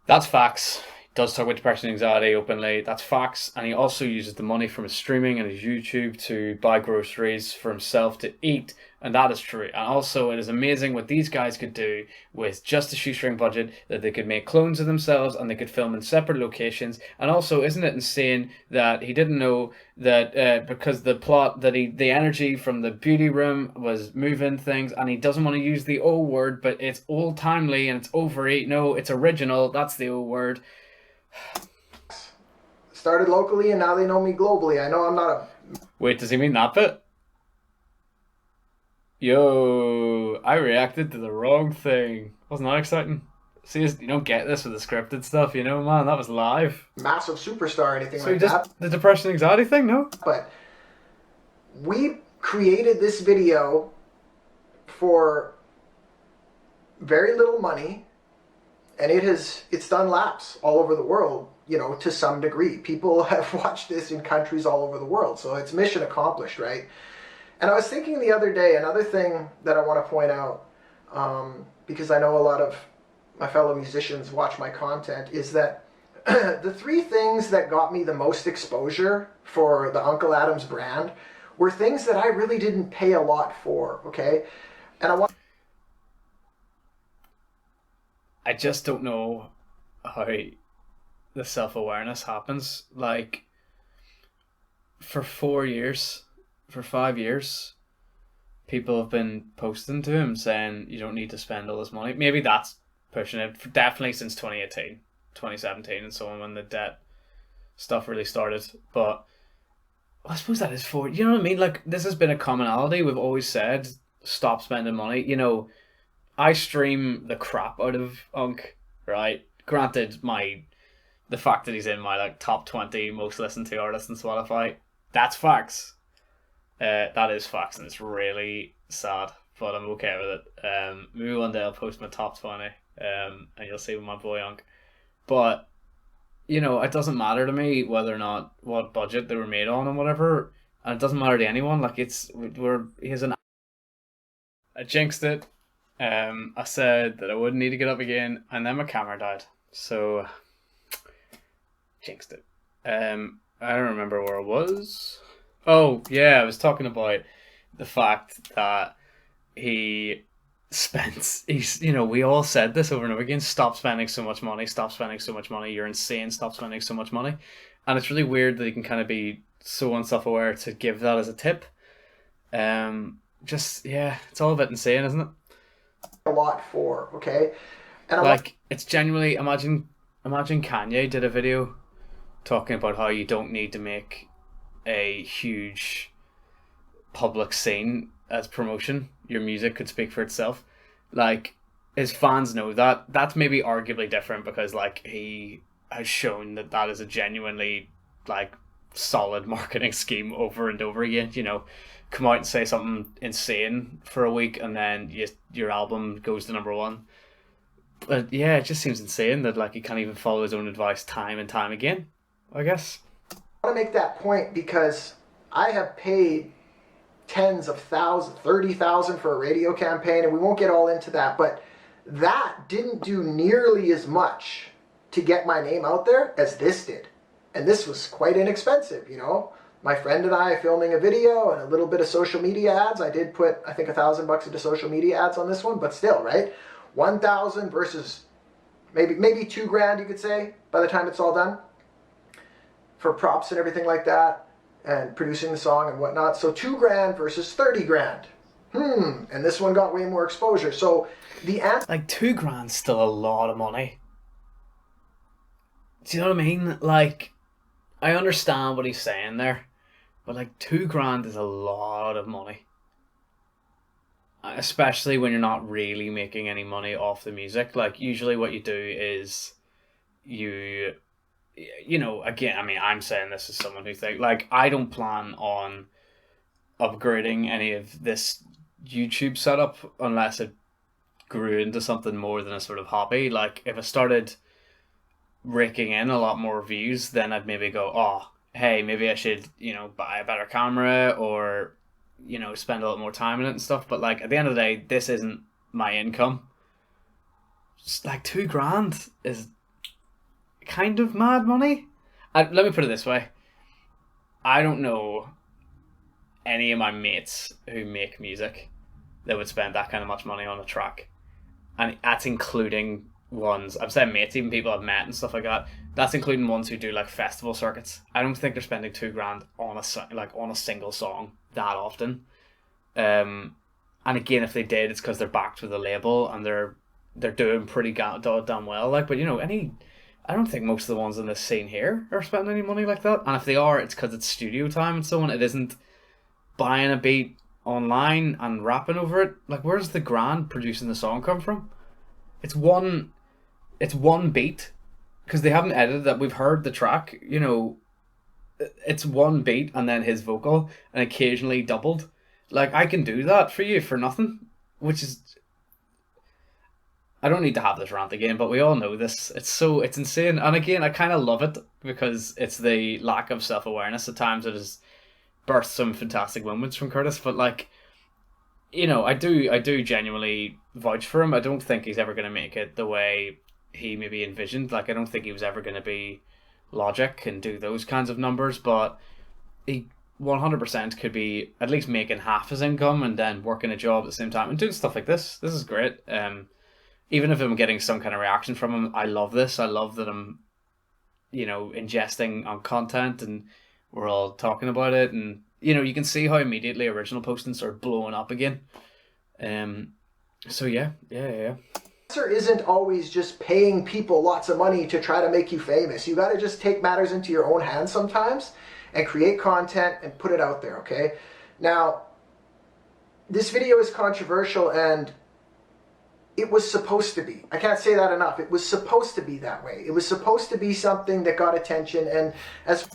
That's facts. He does talk about depression and anxiety openly. That's facts. And he also uses the money from his streaming and his YouTube to buy groceries for himself to eat. And that is true. And also, it is amazing what these guys could do with just a shoestring budget, that they could make clones of themselves and they could film in separate locations. And also, isn't it insane that he didn't know that because the plot, that the energy from the beauty room was moving things, and he doesn't want to use the O word, but it's old timely and it's ovary. No, it's original. That's the O word. Started locally and now they know me globally. I know I'm not a... Wait, does he mean that bit? Yo, I reacted to the wrong thing. Wasn't that exciting? See, you don't get this with the scripted stuff, you know, man. That was live. massive superstar or anything So like just that. the depression anxiety thing, no? But we created this video for very little money, and it's done laps all over the world, you know, to some degree. People have watched this in countries all over the world, so it's mission accomplished, right? And I was thinking the other day, another thing that I want to point out, because I know a lot of my fellow musicians watch my content, is that the three things that got me the most exposure for the Unkle Adams brand were things that I really didn't pay a lot for, okay? And I just don't know how the self-awareness happens. Like, for 4 years, for 5 years, people have been posting to him saying you don't need to spend all this money. Maybe that's pushing it. Definitely since 2018, 2017 and so on, when the debt stuff really started. But I suppose that is for, you know what I mean? Like, this has been a commonality. We've always said, stop spending money. You know, I stream the crap out of Unk, right? Granted, the fact that he's in my like top 20 most listened to artists in Spotify, that's facts. That is facts, and it's really sad, but I'm okay with it. Maybe one day I'll post my top 20, and you'll see with my boy Unk. But, you know, it doesn't matter to me whether or not what budget they were made on and whatever, and it doesn't matter to anyone. Like, I jinxed it. I said that I wouldn't need to get up again, and then my camera died, so jinxed it. I don't remember where it was. Oh, yeah, I was talking about the fact that we all said this over and over again, stop spending so much money, you're insane, stop spending so much money. And it's really weird that he can kind of be so unself-aware to give that as a tip. It's all a bit insane, isn't it? A lot for, okay? And it's genuinely, imagine Kanye did a video talking about how you don't need to make a huge public scene as promotion. Your music could speak for itself. Like, his fans know that. That's maybe arguably different because, like, he has shown that is a genuinely, like, solid marketing scheme over and over again. You know, come out and say something insane for a week and then your album goes to number one. But yeah, it just seems insane that, like, he can't even follow his own advice time and time again, I guess. I want to make that point because I have paid tens of thousands, 30,000 for a radio campaign, and we won't get all into that, but that didn't do nearly as much to get my name out there as this did. And this was quite inexpensive, you know. My friend and I filming a video and a little bit of social media ads. I did put, I think, $1,000 into social media ads on this one, but still, right? 1,000 versus maybe $2,000, you could say, by the time it's all done, for props and everything like that, and producing the song and whatnot. So $2,000 versus $30,000. And this one got way more exposure. So the answer, like, $2,000 still a lot of money. Do you know what I mean? Like, I understand what he's saying there, but like $2,000 is a lot of money. Especially when you're not really making any money off the music. Like, usually what you do is you know, again, I mean, I'm saying this as someone who thinks, like, I don't plan on upgrading any of this YouTube setup unless it grew into something more than a sort of hobby. Like, if I started raking in a lot more views, then I'd maybe go, oh, hey, maybe I should, you know, buy a better camera or, you know, spend a lot more time in it and stuff. But, like, at the end of the day, this isn't my income. Just, like, $2,000 is kind of mad money. Let me put it this way. I don't know any of my mates who make music that would spend that kind of much money on a track. And that's including ones, I'm saying mates, even people I've met and stuff like that. That's including ones who do, like, festival circuits. I don't think they're spending $2,000 on a single song that often. And again, if they did, it's because they're backed with a label and they're doing pretty damn well. Like, but you know, I don't think most of the ones in this scene here are spending any money like that. And if they are, it's because it's studio time and so on. It isn't buying a beat online and rapping over it. Like, where's the grand producing the song come from? It's one beat, because they haven't edited that. We've heard the track, you know, it's one beat and then his vocal and occasionally doubled. Like, I can do that for you for nothing, which is, I don't need to have this rant again, but we all know this. It's insane. And again, I kind of love it because it's the lack of self-awareness at times that has birthed some fantastic moments from Curtis. But, like, you know, I do genuinely vouch for him. I don't think he's ever going to make it the way he maybe envisioned. Like, I don't think he was ever going to be Logic and do those kinds of numbers, but he 100% could be at least making half his income and then working a job at the same time and doing stuff like this. This is great. Even if I'm getting some kind of reaction from him, I love this. I love that I'm, you know, ingesting on content and we're all talking about it. And, you know, you can see how immediately original postings are blowing up again. So yeah. The answer isn't always just paying people lots of money to try to make you famous. You got to just take matters into your own hands sometimes and create content and put it out there, okay? Now, this video is controversial and it was supposed to be. I can't say that enough. It was supposed to be that way. It was supposed to be something that got attention, and as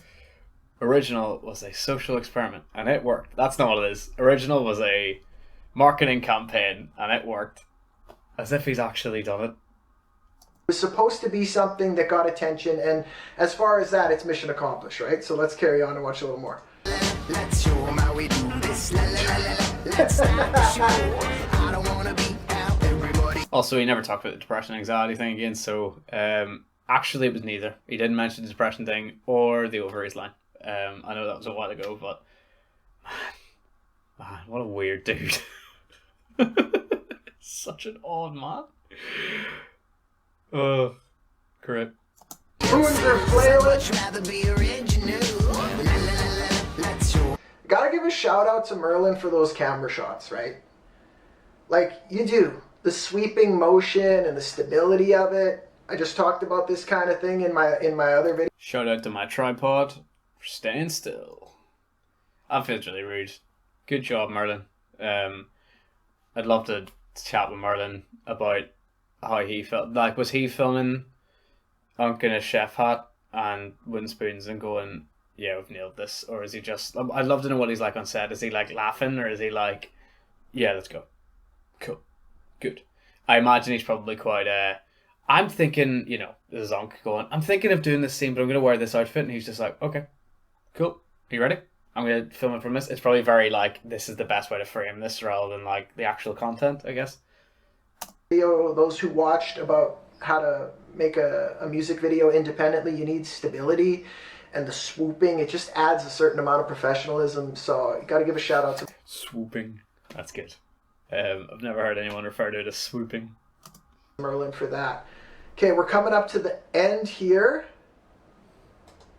Original was a social experiment and it worked. That's not what it is. Original was a marketing campaign and it worked. As if he's actually done it. It was supposed to be something that got attention, and as far as that, it's mission accomplished, right? So let's carry on and watch a little more. Let's show 'em how we do this. Let's start the show. I don't wanna be out, everybody. Also, he never talked about the depression anxiety thing again, so actually it was neither. He didn't mention the depression thing or the ovaries line. I know that was a while ago, but man, what a weird dude. Such an odd man. Oh, great. Spoons are flailing. Much rather be original. Let's show. Gotta give a shout out to Merlin for those camera shots, right? Like, you do. The sweeping motion and the stability of it. I just talked about this kind of thing in my other video. Shout out to my tripod for staying still. I feel really rude. Good job, Merlin. I'd love to chat with Merlin about how he felt. Like, was he filming Unkle in a chef hat and wooden spoons and going, yeah, we've nailed this? Or is he just... I'd love to know what he's like on set. Is he like laughing, or is he like, yeah, let's go. Cool. Good. I imagine he's probably quite... I'm thinking, you know, this is Unkle going, I'm thinking of doing this scene, but I'm going to wear this outfit. And he's just like, okay, cool. Are you ready? I'm going to film it from this. It's probably very like, this is the best way to frame this rather than like the actual content, I guess. Those who watched about how to make a music video independently, you need stability and the swooping. It just adds a certain amount of professionalism. So you got to give a shout out to Swooping. That's good. I've never heard anyone refer to it as swooping. Merlin for that. Okay, we're coming up to the end here.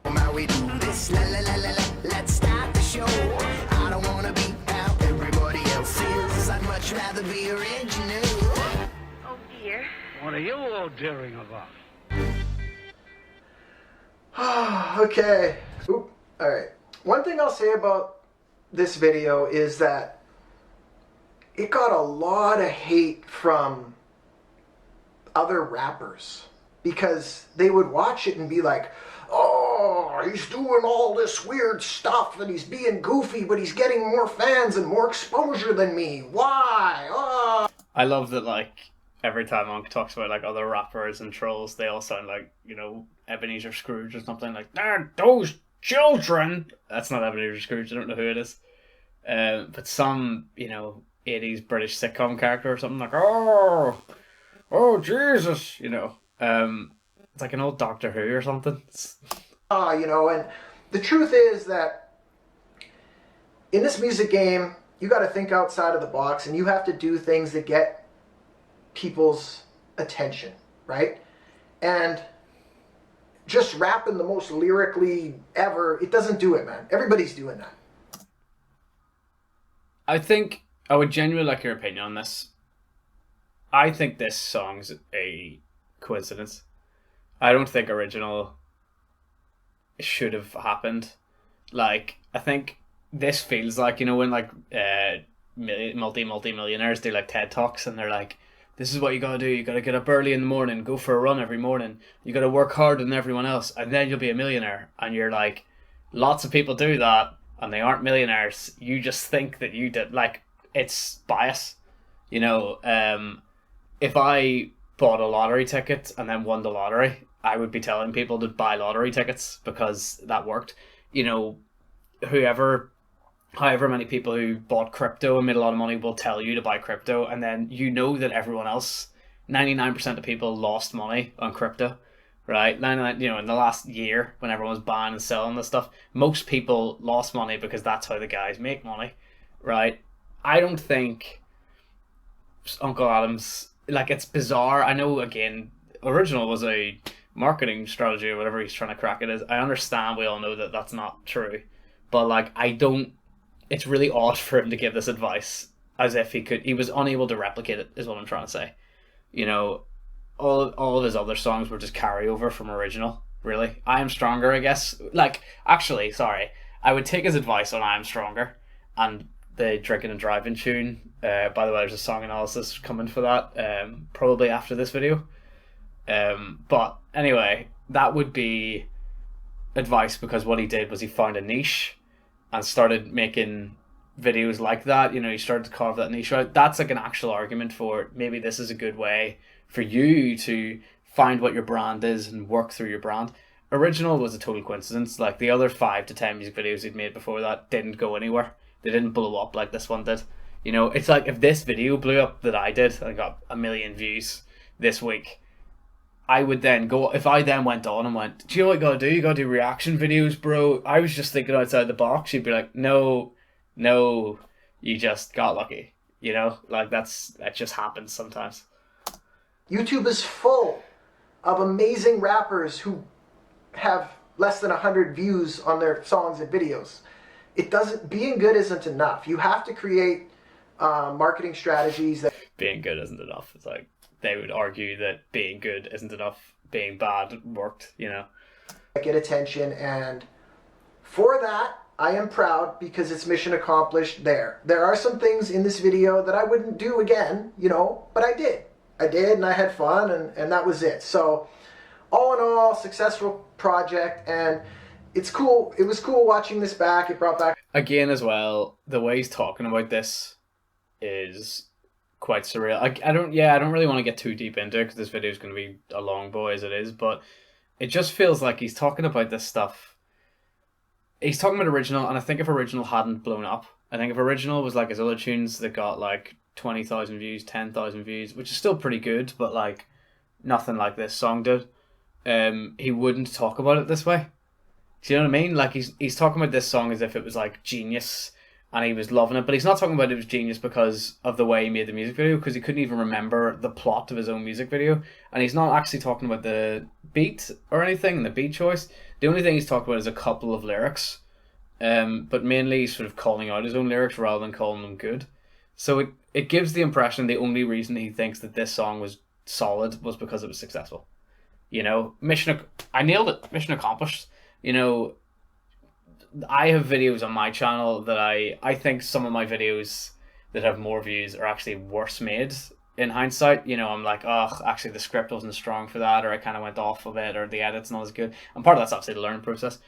How we do this? Let's start the show. I don't wanna be how everybody else is. I'd much rather be original. Oh dear. What are you all daring about? Okay. Oop. All right. One thing I'll say about this video is that it got a lot of hate from other rappers because they would watch it and be like, oh, he's doing all this weird stuff and he's being goofy, but he's getting more fans and more exposure than me. Why? Oh. I love that, like, every time Unkle talks about like other rappers and trolls, they all sound like, you know, Ebenezer Scrooge or something. Like, those children. That's not Ebenezer Scrooge. I don't know who it is. But some, you know, 80s British sitcom character or something like, oh Jesus, you know. It's like an old Doctor Who or something. You know, and the truth is that in this music game, you got to think outside of the box and you have to do things that get people's attention, right? And just rapping the most lyrically ever, it doesn't do it, man. Everybody's doing that. I think I would genuinely like your opinion on this. I think this song's a coincidence. I don't think original should have happened. Like, I think this feels like, you know, when like multi-millionaires do like TED Talks and they're like, this is what you gotta do. You gotta get up early in the morning, go for a run every morning. You gotta work harder than everyone else, and then you'll be a millionaire. And you're like, lots of people do that, and they aren't millionaires. You just think that you did. Like, it's bias, you know. If I bought a lottery ticket and then won the lottery, I would be telling people to buy lottery tickets because that worked. You know, however many people who bought crypto and made a lot of money will tell you to buy crypto, and then you know that everyone else, 99% of people lost money on crypto, right? 99, you know, in the last year when everyone was buying and selling this stuff, most people lost money because that's how the guys make money, right? I don't think Unkle Adams, like, it's bizarre. I know, again, original was a marketing strategy or whatever he's trying to crack it is. I understand, we all know that that's not true, but like, it's really odd for him to give this advice as if he was unable to replicate it, is what I'm trying to say. You know, all of his other songs were just carryover from original, really. I Am Stronger, I guess. Like, actually, sorry, I would take his advice on I Am Stronger and the Drinking and Driving tune. By the way, there's a song analysis coming for that, probably after this video. But anyway, that would be advice, because what he did was he found a niche and started making videos like that. You know, he started to carve that niche out. That's like an actual argument for maybe this is a good way for you to find what your brand is and work through your brand. Original was a total coincidence. Like, the other 5 to 10 music videos he'd made before that didn't go anywhere. They didn't blow up like this one did. You know, it's like if this video blew up that I did and got 1 million views this week, I would then go, if I then went on and went, do you know what you gotta do? You gotta do reaction videos, bro. I was just thinking outside the box. She'd be like, no, you just got lucky. You know, like that just happens sometimes. YouTube is full of amazing rappers who have less than 100 views on their songs and videos. Being good isn't enough. You have to create marketing strategies that... Being good isn't enough. It's like, they would argue that being good isn't enough. Being bad worked, you know. Get attention, and for that, I am proud because it's mission accomplished there. There are some things in this video that I wouldn't do again, you know, but I did. And I had fun, and that was it. So, all in all, successful project, and it's cool. It was cool watching this back. It brought back... Again, as well, the way he's talking about this is quite surreal. I don't really want to get too deep into it because this video is going to be a long boy as it is, but it just feels like he's talking about this stuff. He's talking about Original, and I think if Original hadn't blown up, I think if Original was like his other tunes that got like 20,000 views, 10,000 views, which is still pretty good, but like nothing like this song did, he wouldn't talk about it this way. Do you know what I mean? Like he's talking about this song as if it was like genius and he was loving it, but he's not talking about it was genius because of the way he made the music video, because he couldn't even remember the plot of his own music video, and he's not actually talking about the beat or anything, the beat choice. The only thing he's talking about is a couple of lyrics, but mainly he's sort of calling out his own lyrics rather than calling them good. So it gives the impression the only reason he thinks that this song was solid was because it was successful. You know, I nailed it. Mission accomplished. You know, I have videos on my channel that I think some of my videos that have more views are actually worse made in hindsight. You know, I'm like, oh, actually the script wasn't strong for that, or I kind of went off of it, or the edit's not as good. And part of that's obviously the learning process.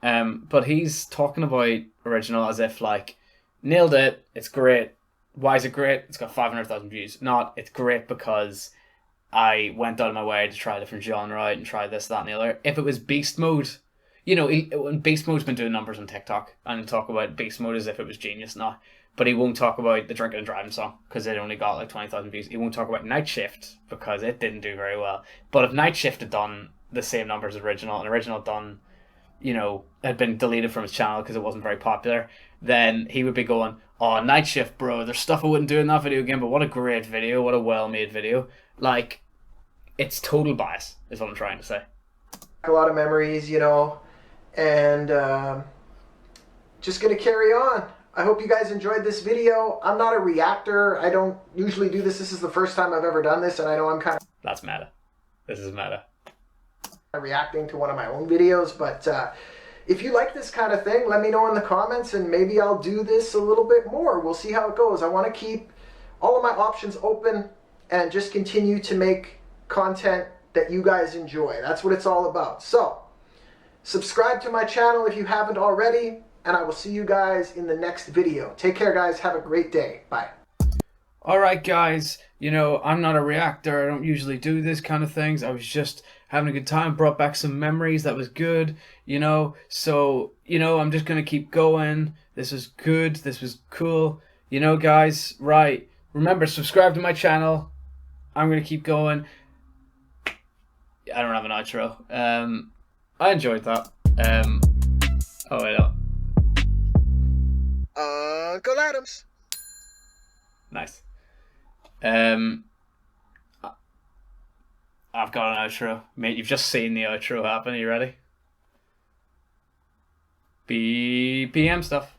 But he's talking about Original as if like, nailed it, it's great. Why is it great? It's got 500,000 views. Not, it's great because I went out of my way to try a different genre out and try this, that, and the other. If it was Beast Mode, you know, Beast Mode's been doing numbers on TikTok, and he'll talk about Beast Mode as if it was genius now. But he won't talk about the Drinking and Driving song because it only got like 20,000 views. He won't talk about Night Shift because it didn't do very well. But if Night Shift had done the same numbers as Original, and Original done, you know, had been deleted from his channel because it wasn't very popular, then he would be going, oh, Night Shift, bro, there's stuff I wouldn't do in that video again, but what a great video, what a well-made video. Like, it's total bias, is what I'm trying to say. A lot of memories, you know, and just gonna carry on. I hope you guys enjoyed this video. I'm not a reactor. I don't usually do this. This is the first time I've ever done this, and I know I'm kind of... That's meta. This is meta. Reacting to one of my own videos, but if you like this kind of thing, let me know in the comments, and maybe I'll do this a little bit more. We'll see how it goes. I want to keep all of my options open and just continue to make content that you guys enjoy. That's what it's all about. So, subscribe to my channel if you haven't already, and I will see you guys in the next video. Take care, guys. Have a great day. Bye. Alright, guys. You know, I'm not a reactor. I don't usually do this kind of things. I was just having a good time. Brought back some memories. That was good. You know, so, you know, I'm just going to keep going. This was good. This was cool. You know, guys, right. Remember, subscribe to my channel. I'm going to keep going. I don't have an outro. I enjoyed that. Oh, wait, no. Unkle Adams. Nice. I've got an outro. Mate, you've just seen the outro happen. Are you ready? BPM stuff.